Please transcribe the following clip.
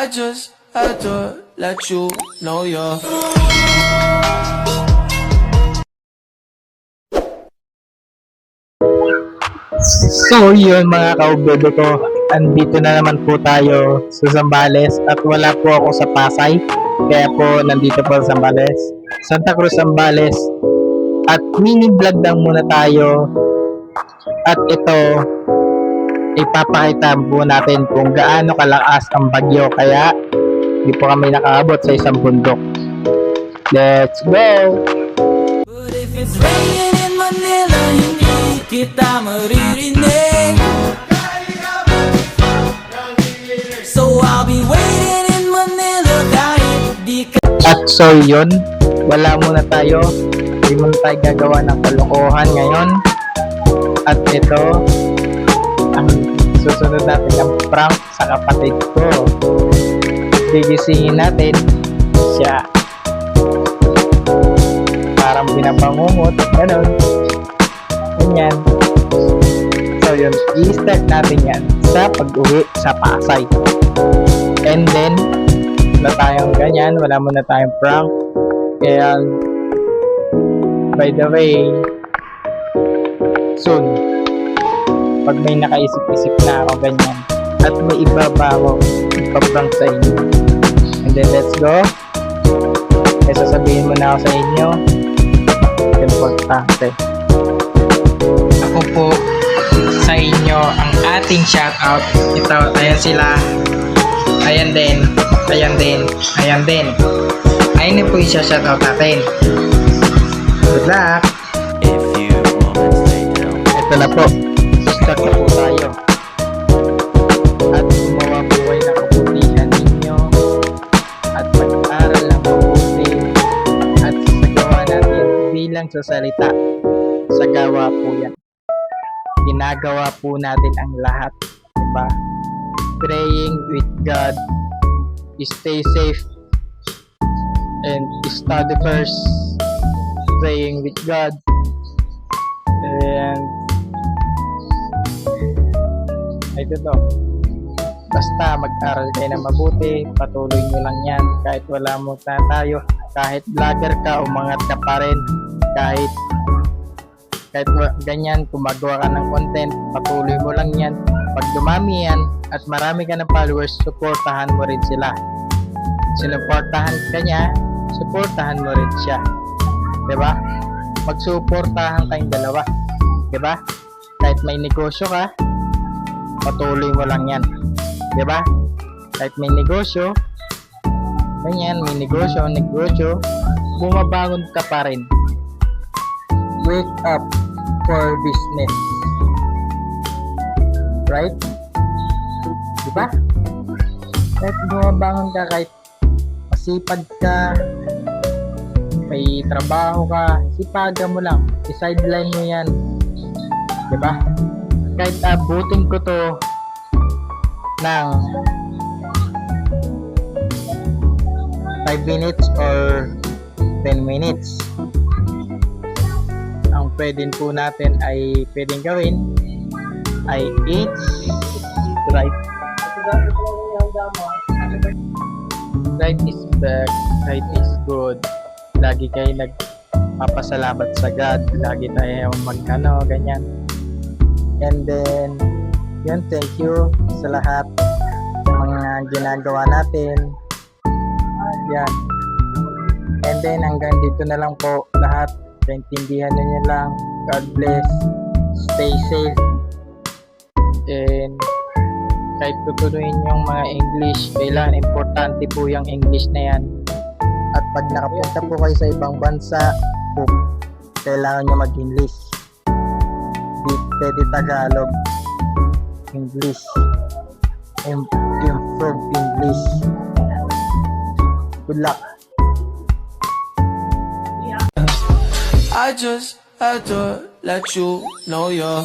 I just had to let you know you're. So yun mga kaubebe ko, andito na naman po tayo sa Zambales at wala po ako sa Pasay, kaya po nandito po sa Zambales, Santa Cruz, Zambales, at mini vlog lang muna tayo. At ito, ipapakita po natin kung gaano kalakas ang bagyo, kaya hindi po kami nakaabot sa isang bundok. Let's go! But if it's raining in Manila, hindi kita maririnig. So I'll be waiting in Manila kahit di ka. At so yun, wala muna tayo, hindi muna tayo gagawa ng kalokohan ngayon. At ito, ang susunod natin ang prank sa kapatid ko. Gigisingin natin siya, parang binabangungot, ganun, ganyan. So yun, i-start natin yan sa pag-uwi sa Pasay. And then, wala tayong ganyan, wala muna tayong prank. Kaya, by the way, soon, pag may nakaisip-isip na ako ganyan, at may iba pa ako ipaprank sa inyo, and then let's go. Kaya sasabihin mo na ako sa inyo, importante. Ako po sa inyo ang ating shoutout. Ito, ayan sila. Ayan din. Ayan din. Ayan din. Ayan na po yung shoutout natin. Good luck! A few moments later. Ito na po. Start na po tayo. At gumawa buhay na kabutihan ninyo. At mag-aral ng mabuti. At sa gawa natin, bilang sa salita, sa gawa po yan. Ginagawa po natin ang lahat. Diba? Praying with God. Stay safe. And study first. Praying with God. And I don't know. Basta mag-aral kayo na mabuti, patuloy nyo lang yan. Kahit wala mo na tayo, kahit vlogger ka, umangat ka pa rin. Kahit ganyan, gumagawa ka ng content, patuloy mo lang yan. Pag dumami yan, at marami ka ng followers, supportahan mo rin sila. Sinuportahan ka niya, supportahan mo rin siya. Diba? Magsuportahan kayong dalawa. Diba? Kahit may negosyo ka, patuloy mo lang yan. Diba? Kahit may negosyo, ganyan, may negosyo, bumabangon ka pa rin. Wake up for business. Right? Diba? Kahit bumabangon ka, kahit masipag ka, may trabaho ka, sipagan mo lang, i-sideline mo yan. Diba? Kahit abutin ko to ng 5 minutes or 10 minutes, ang pwedeng po natin ay pwedeng gawin ay eat right. Right is back, right is good. Lagi kayo nagpapasalamat sa God, lagi tayo magkano, ganyan. And then yun, thank you sa lahat ng mga ginagawa natin. Yan. And then hanggang dito na lang po lahat. Paintindihan niyo lang. God bless. Stay safe. And kahit tutuloyin yung mga English, kailangan importante po yung English na yan. At pag nakapunta po kayo sa ibang bansa, po, kailangan nyo mag-English. Di pwede Tagalog. English. Improve English. Good luck. I just had to let you know you're.